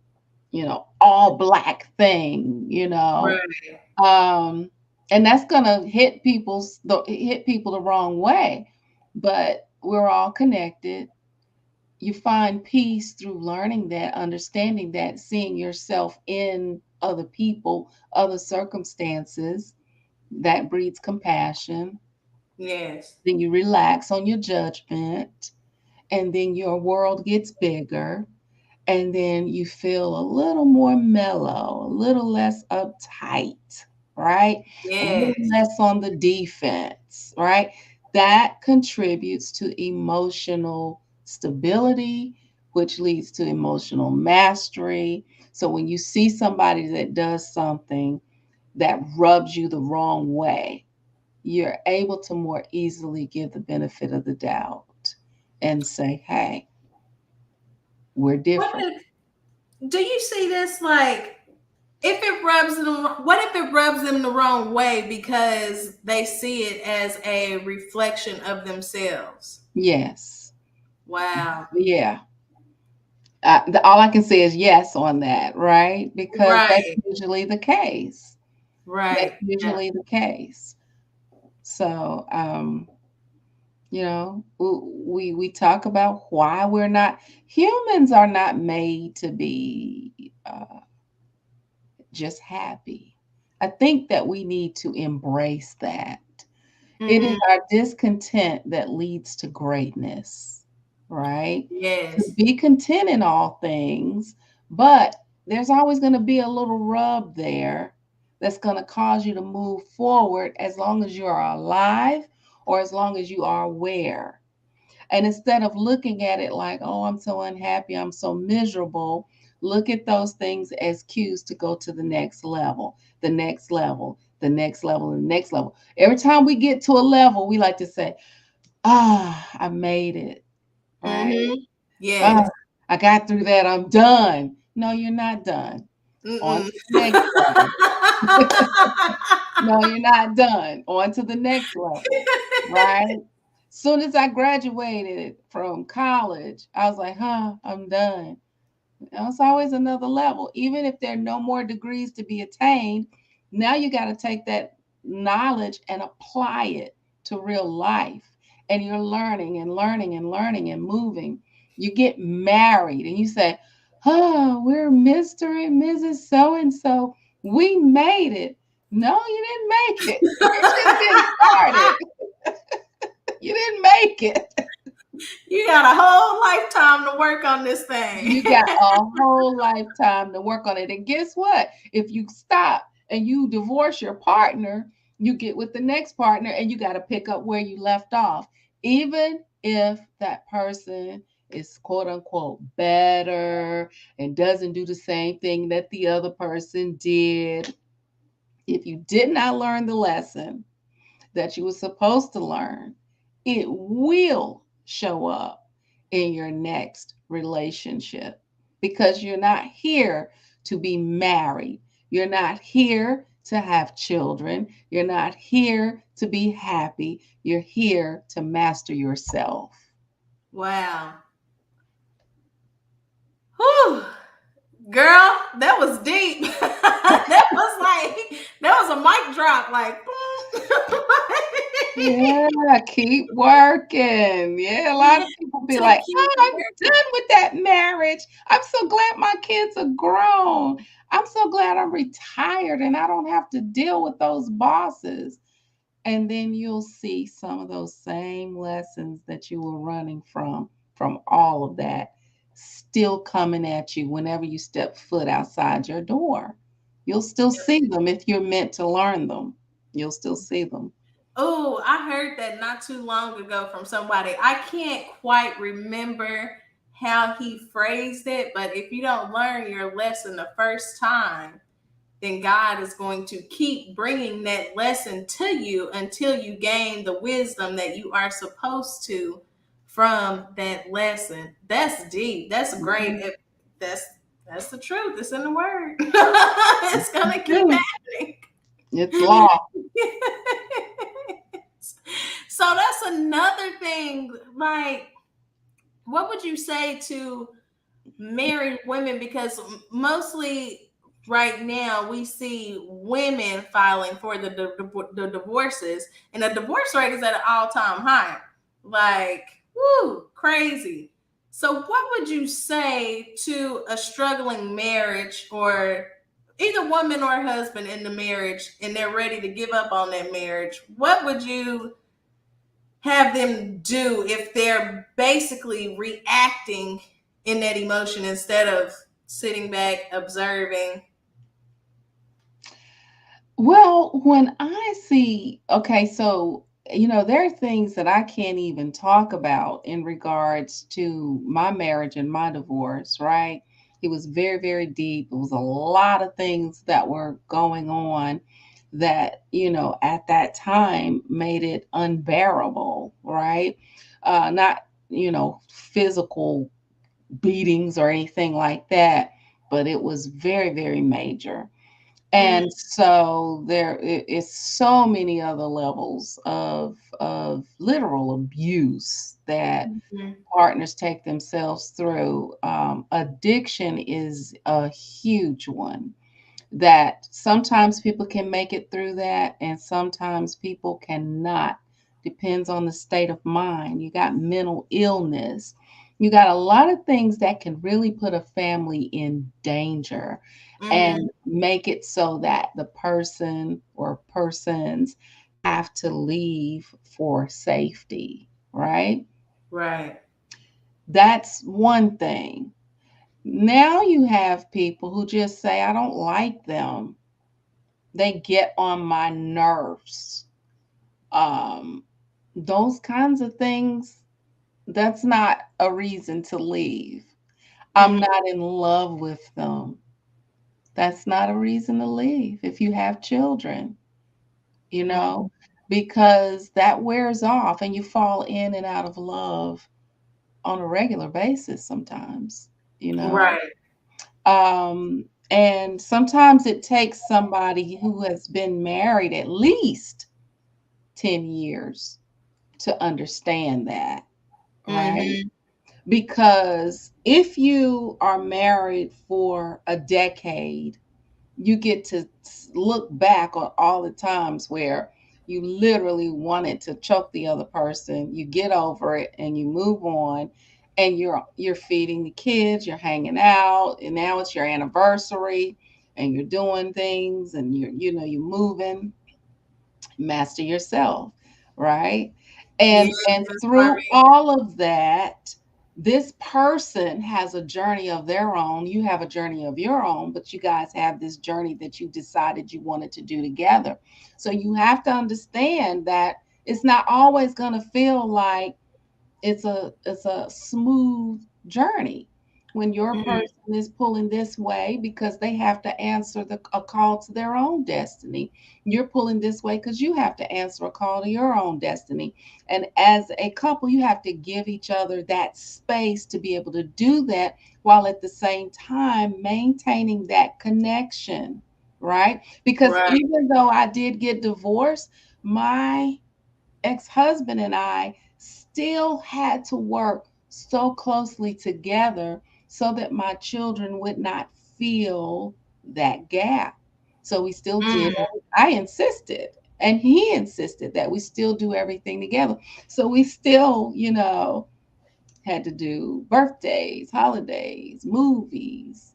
all black thing, right. um, and that's gonna hit people the wrong way. But we're all connected. You find peace through learning that, understanding that, seeing yourself in other people, other circumstances. That breeds compassion. Yes. Then you relax on your judgment, and then your world gets bigger, and then you feel a little more mellow, a little less uptight, right? A little Yes. less on the defense, right? That contributes to emotional stability, which leads to emotional mastery. So when you see somebody that does something that rubs you the wrong way, you're able to more easily give the benefit of the doubt and say, hey, we're What different. do you see this like? If it rubs them, what if it rubs them the wrong way because they see it as a reflection of themselves? Yes. Wow. Yeah. All I can say is yes on that, right? Because that's Right. usually the case. That's Right. Yeah. usually the case. So, we talk about why we're not humans are not made to be just happy. I think that we need to embrace that. It is Hmm. our discontent that leads to greatness, right? To Yes. be content in all things, but there's always going to be a little rub there that's going to cause you to move forward as long as you are alive or as long as you are aware. And instead of looking at it like, oh, I'm so unhappy, I'm so miserable, look at those things as cues to go to the next level, the next level, the next level, and the next level. Every time we get to a level, we like to say, I made it, right? Hmm. Ah, Yes. I got through that. I'm done. No, you're not done. On Mm-mm. to the next level. No, you're not done. On to the next level, right? Soon as I graduated from college, I was like, I'm done. It's always another level. Even if there are no more degrees to be attained, now you got to take that knowledge and apply it to real life. And you're learning and learning and learning and moving. You get married and you say, we're Mr. and Mrs. So and so. We made it. No, you didn't make it. You're just getting started. You didn't make it. You got a whole lifetime to work on this thing. You got a whole lifetime to work on it. And guess what? If you stop and you divorce your partner, you get with the next partner and you got to pick up where you left off. Even if that person is quote unquote better and doesn't do the same thing that the other person did, if you did not learn the lesson that you were supposed to learn, it will show up in your next relationship because you're not here to be married. You're not here to have children. You're not here to be happy. You're here to master yourself. Wow. Whew. Girl, that was deep. That was a mic drop. Like, Yeah, keep working. Yeah, a lot yeah, of people be to like, keep oh, I'm working. done with that marriage. I'm so glad my kids are grown. I'm so glad I'm retired and I don't have to deal with those bosses. And then you'll see some of those same lessons that you were running from all of that, still coming at you whenever you step foot outside your door. You'll still see them if you're meant to learn them. You'll still see them. Oh, I heard that not too long ago from somebody. I can't quite remember how he phrased it, but if you don't learn your lesson the first time, then God is going to keep bringing that lesson to you until you gain the wisdom that you are supposed to from that lesson. That's deep. That's great. Mhm. That's that's the truth. It's in the word. It's gonna keep True. happening. It's law. So that's another thing. Like, what would you say to married women? Because mostly right now we see women filing for the divorces, and the divorce rate is at an all-time high. Like, woo, crazy. So what would you say to a struggling marriage, or either woman or husband in the marriage, and they're ready to give up on that marriage? What would you have them do if they're basically reacting in that emotion instead of sitting back observing? Well, when I see, okay, so, there are things that I can't even talk about in regards to my marriage and my divorce, right? It was very, very deep. It was a lot of things that were going on that, at that time made it unbearable, right? Not, physical beatings or anything like that, but it was very, very major. Mm, And so there is so many other levels of literal abuse that mhm, partners take themselves through. Addiction is a huge one that sometimes people can make it through that and sometimes people cannot. Depends on the state of mind. You got mental illness. You got a lot of things that can really put a family in danger and mhm. make it so that the person or persons have to leave for safety, right? Right. That's one thing. Now you have people who just say, I don't like them, they get on my nerves. Um, those kinds of things, that's not a reason to leave. I'm Mm, not in love with them. That's not a reason to leave if you have children, you mm. know, because that wears off and you fall in and out of love on a regular basis sometimes, you know. Right. And sometimes it takes somebody who has been married at least 10 years to understand that, right? Mhm. Because if you are married for a decade, you get to look back on all the times where you literally wanted to choke the other person. You get over it and you move on and you're feeding the kids, you're hanging out, and now it's your anniversary and you're doing things and you're moving, master yourself, right? Yes, And Miss through Barbie. all of that, this person has a journey of their own, you have a journey of your own, but you guys have this journey that you decided you wanted to do together. So you have to understand that it's not always going to feel like it's a smooth journey when your Mhm. person is pulling this way because they have to answer a call to their own destiny. You're pulling this way because you have to answer a call to your own destiny. And as a couple, you have to give each other that space to be able to do that while at the same time maintaining that connection, right? Because Right. even though I did get divorced, my ex-husband and I still had to work so closely together so that my children would not feel that gap. So we still did. Mm. I insisted, and he insisted that we still do everything together. So we still, had to do birthdays, holidays, movies,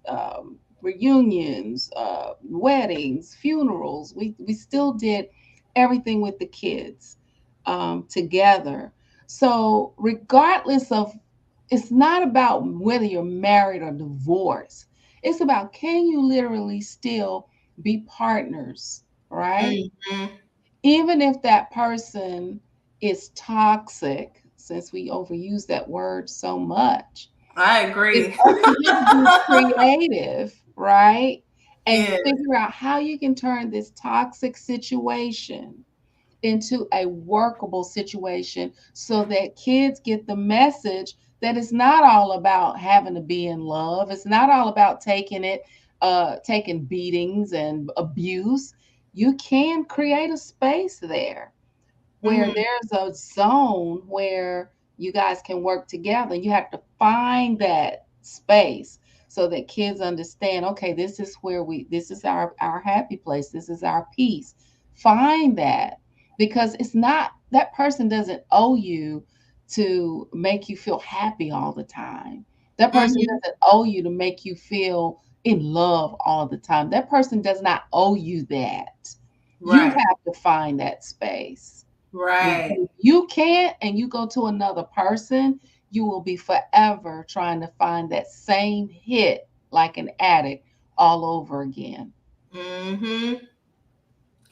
reunions, weddings, funerals. We still did everything with the kids together. So regardless of, it's not about whether you're married or divorced. It's about, can you literally still be partners, right? Mhm. Even if that person is toxic, since we overuse that word so much, I it's agree. up to you to be creative, right? And Yeah. figure out how you can turn this toxic situation into a workable situation so that kids get the message that it's not all about having to be in love. It's not all about taking beatings and abuse. You can create a space there where Mhm. there's a zone where you guys can work together. You have to find that space so that kids understand, okay, this is our happy place. This is our peace. Find that, because it's not, that person doesn't owe you to make you feel happy all the time. That person Mhm. doesn't owe you to make you feel in love all the time. That person does not owe you that. You Right. have to find that space. Right. If you can't and you go to another person, you will be forever trying to find that same hit like an addict all over again. Mhm.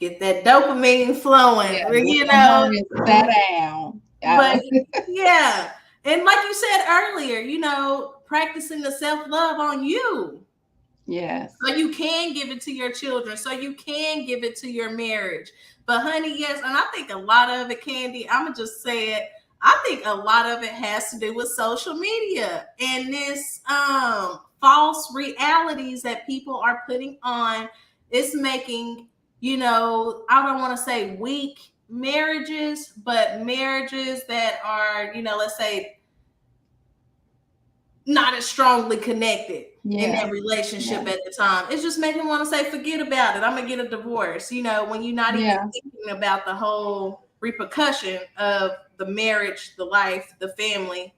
get that dopamine flowing, Yeah, get you the know. hormones set down. But yeah, and like you said earlier, practicing the self love on you. Yes. So you can give it to your children, so you can give it to your marriage. But honey, yes, and I think a lot of it, Candy, I'm gonna just say it. I think a lot of it has to do with social media and this false realities that people are putting on. It's making, I don't want to say weak marriages, but marriages that are, let's say not as strongly connected in Yeah. that relationship Yeah. at the time. It's just making want to say, forget about it. I'm gonna get a divorce. When you're not even Yeah. thinking about the whole repercussion of the marriage, the life, the family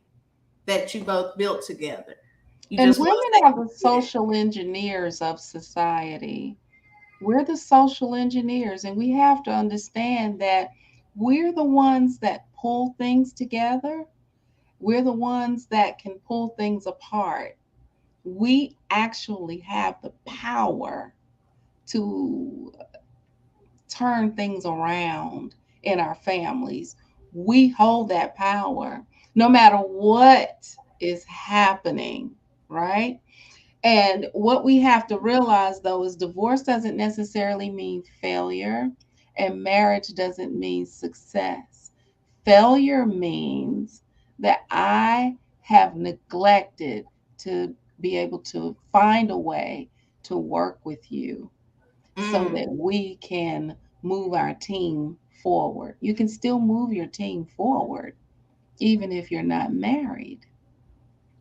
that you both built together. You And just want women to say, are the forget it. social engineers of society. We're the social engineers, and we have to understand that we're the ones that pull things together. We're the ones that can pull things apart. We actually have the power to turn things around in our families. We hold that power no matter what is happening, right? And what we have to realize though is divorce doesn't necessarily mean failure, and marriage doesn't mean success. Failure means that I have neglected to be able to find a way to work with you so Mm, that we can move our team forward. You can still move your team forward even if you're not married,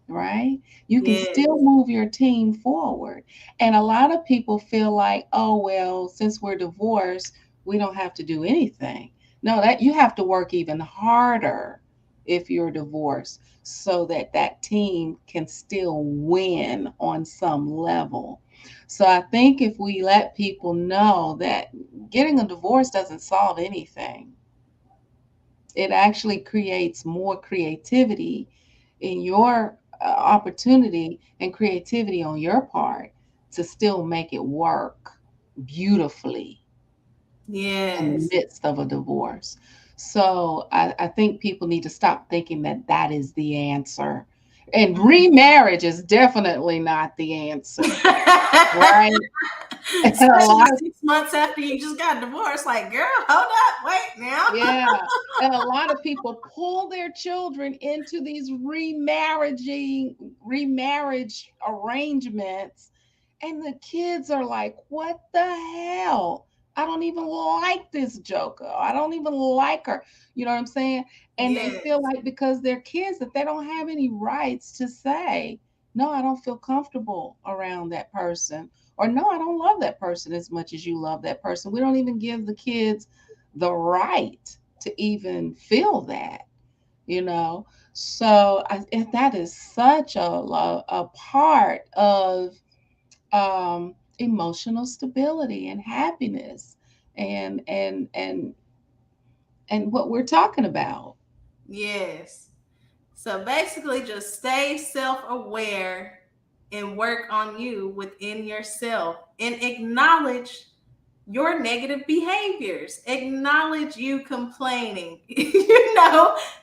right? You can still yes. move your team forward. And a lot of people feel like, oh, well, since we're divorced, we don't have to do anything. No, that you have to work even harder if you're divorced so that that team can still win on some level. So I think if we let people know that getting a divorce doesn't solve anything, it actually creates more creativity in your opportunity and creativity on your part to still make it work beautifully in the Yes. midst of a divorce. So I think people need to stop thinking that that is the answer. And remarriage is definitely not the answer, right? And a Especially lot of 6 months after you just got divorced. Like, girl, hold up, wait now. Yeah. And a lot of people pull their children into these remarriage arrangements. And the kids are like, what the hell? I don't even like this joker. I don't even like her. You know what I'm saying? And they feel Yes. like because they're kids that they don't have any rights to say, no, I don't feel comfortable around that person. Or no, I don't love that person as much as you love that person. We don't even give the kids the right to even feel that, you know. So that is such a part of emotional stability and happiness and and what we're talking about. Yes. So basically, just stay self aware and work on you within yourself and acknowledge your negative behaviors. Acknowledge you complaining.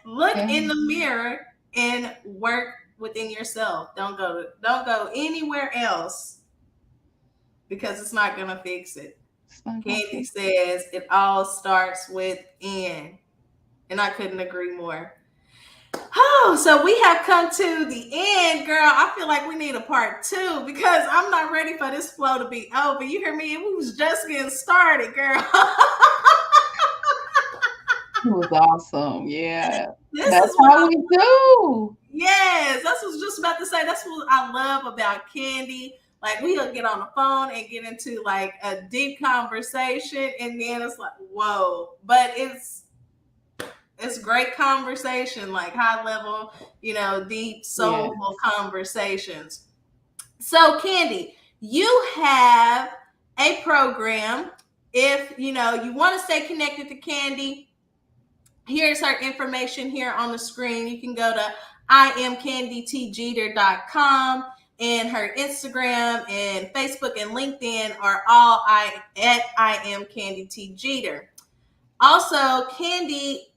Look Yeah, in the mirror and work within yourself. Don't go anywhere else because it's not going to fix it. it's not gonna Candy fix says it all starts within. And I couldn't agree more. Oh, so we have come to the end, girl. I feel like we need a part two because I'm not ready for this flow to be over. You hear me? We was just getting started, girl. it. Was awesome. Yeah, This that's is what how we do. yes, that's what I was just about to say. That's what I love about Candy. Like we'll get on the phone and get into like a deep conversation, and then it's like, whoa. But it's great conversation, like high level, deep, Yeah. soulful conversations. So, Candy, you have a program. If you want to stay connected to Candy, here's her information here on the screen. You can go to iamcandytjeter.com and her Instagram and Facebook and LinkedIn are all I am Candy T. Jeter. Also, Candy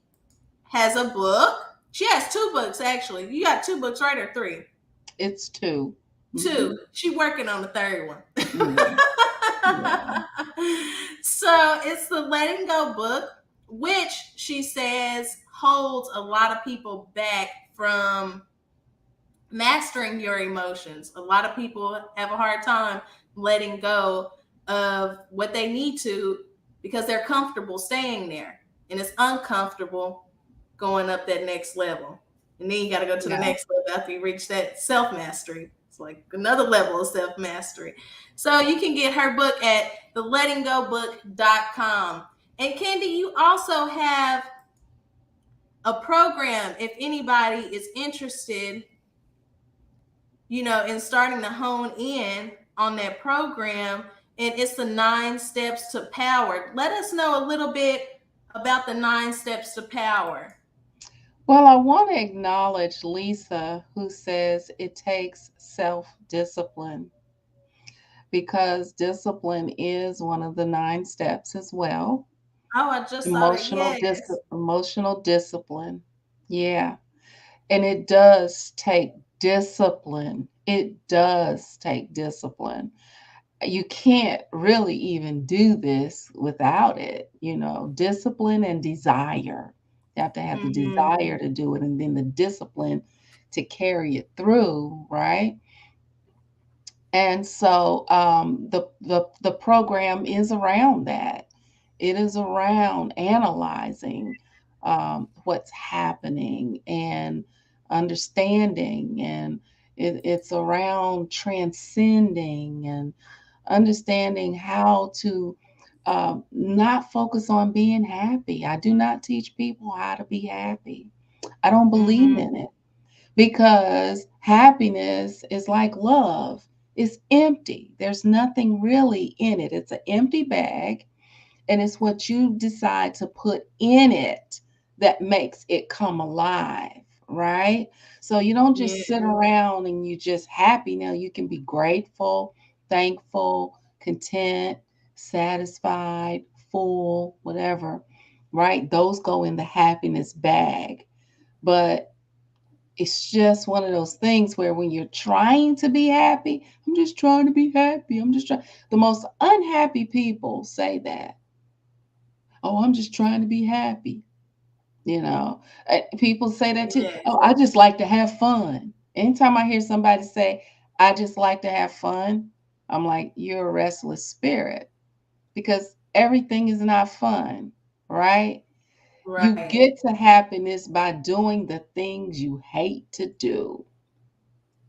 has a book. She has two books, actually. You got two books, right, or three? It's two. Two. She working on the third one. Yeah. Yeah. So it's the Letting Go book, which she says holds a lot of people back from mastering your emotions. A lot of people have a hard time letting go of what they need to because they're comfortable staying there. And it's uncomfortable going up that next level. And then you got to go to the Yeah. next level after you reach that self mastery. It's like another level of self mastery. So you can get her book at thelettinggobook.com. And Candy, you also have a program if anybody is interested, in starting to hone in on that program. And it's the 9 steps to power. Let us know a little bit about the 9 steps to power. Well, I want to acknowledge Lisa, who says it takes self discipline, because discipline is one of the 9 steps as well. Oh, I just saw that. Yes. Emotional discipline. Yeah. And it does take discipline. It does take discipline. You can't really even do this without it, discipline and desire. You have to have the Mm-hmm. desire to do it, and then the discipline to carry it through, right? And so the program is around that. It is around analyzing what's happening and understanding, and it's around transcending and understanding how to not focus on being happy. I do not teach people how to be happy. I don't believe Mm-hmm. in it, because happiness is like love. It's empty. There's nothing really in it. It's an empty bag, and it's what you decide to put in it that makes it come alive, right? So you don't Yeah. just sit around and you just happy. Now you can be grateful, thankful, content, satisfied, full, whatever, right? Those go in the happiness bag. But it's just one of those things where when you're trying to be happy, I'm just trying to be happy. I'm just trying. The most unhappy people say that. Oh, I'm just trying to be happy. People say that too. Yes. Oh, I just like to have fun. Anytime I hear somebody say, I just like to have fun, I'm like, you're a restless spirit, because everything is not fun, right? You Right. get to happiness by doing the things you hate to do,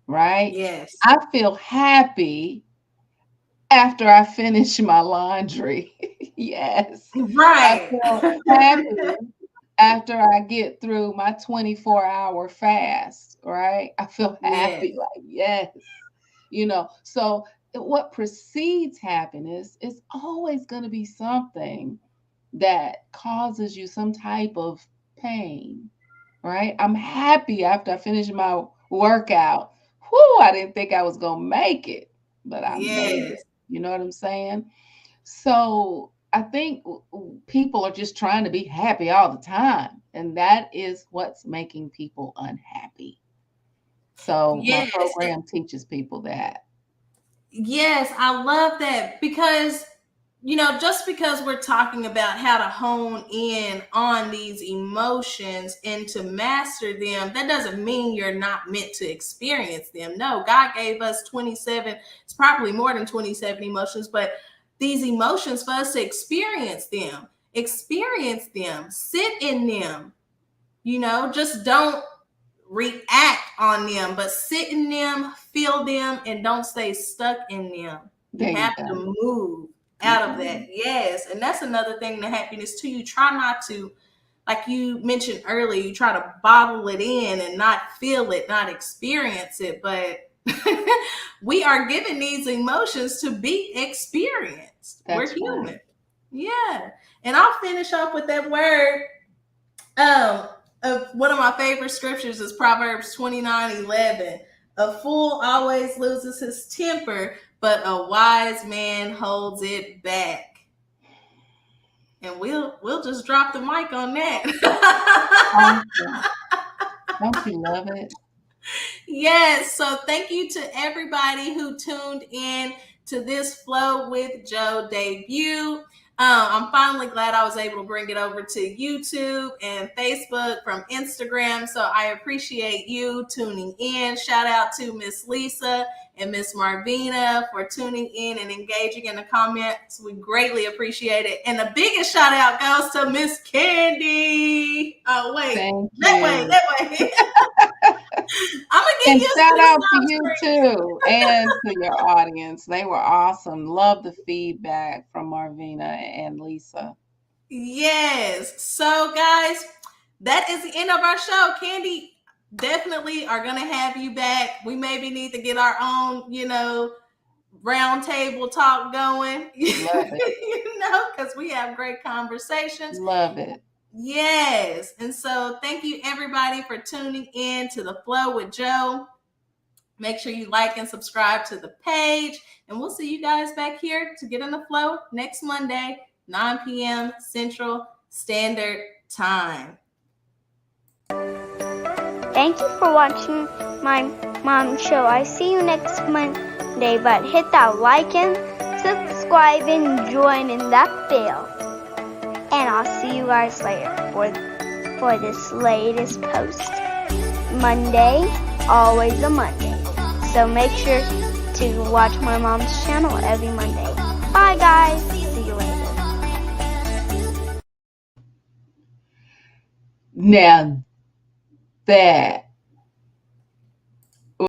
right? Yes. I feel happy after I finish my laundry. Yes. I Right. feel happy after I get through my 24-hour fast, right? I feel Yes. happy, like, yes. So what precedes happiness is always going to be something that causes you some type of pain, right? I'm happy after I finish my workout. Whew, I didn't think I was going to make it, but I made it. Yes. You know what I'm saying? So I think people are just trying to be happy all the time, and that is what's making people unhappy. So my Yes. program teaches people that. Yes, I love that because, just because we're talking about how to hone in on these emotions and to master them, that doesn't mean you're not meant to experience them. No, God gave us 27, it's probably more than 27 emotions, but these emotions for us to experience them, sit in them, just don't react on them, but sit in them, feel them, and don't stay stuck in them. You There you have go. to move You out of got that. it. Yes. And that's another thing to happiness too. You try not to, like you mentioned earlier, you try to bottle it in and not feel it, not experience it. But we are given these emotions to be experienced. We're That's right. human. Yeah. And I'll finish off with that word. Um, one of my favorite scriptures is Proverbs 29:11. A fool always loses his temper, but a wise man holds it back. And we'll just drop the mic on that. Awesome. Don't you love it? Yes. So thank you to everybody who tuned in to this Flow with Joe debut. I'm finally glad I was able to bring it over to YouTube and Facebook from Instagram. So I appreciate you tuning in. Shout out to Miss Lisa and Miss Marvina for tuning in and engaging in the comments. We greatly appreciate it. And the biggest shout out goes to Miss Candy. Oh, wait. Thank That way. I'm gonna give And you shout out to some you screen. too, and to your audience. They were awesome. Love the feedback from Marvina and Lisa. Yes. So, guys, that is the end of our show. Candy, definitely are going to have you back. We maybe need to get our own, round table talk going, Love it. because we have great conversations. Love it. Yes. And so thank you everybody for tuning in to the Flow with Joe. Make sure you like and subscribe to the page, and we'll see you guys back here to get in the flow next Monday, 9 p.m. Central Standard Time. Thank you for watching my mom's show. I see you next Monday, but hit that like and subscribe and join in that bell. And I'll see you guys later for this latest post. Monday, always a Monday. So make sure to watch my mom's channel every Monday. Bye guys. See you later. Now that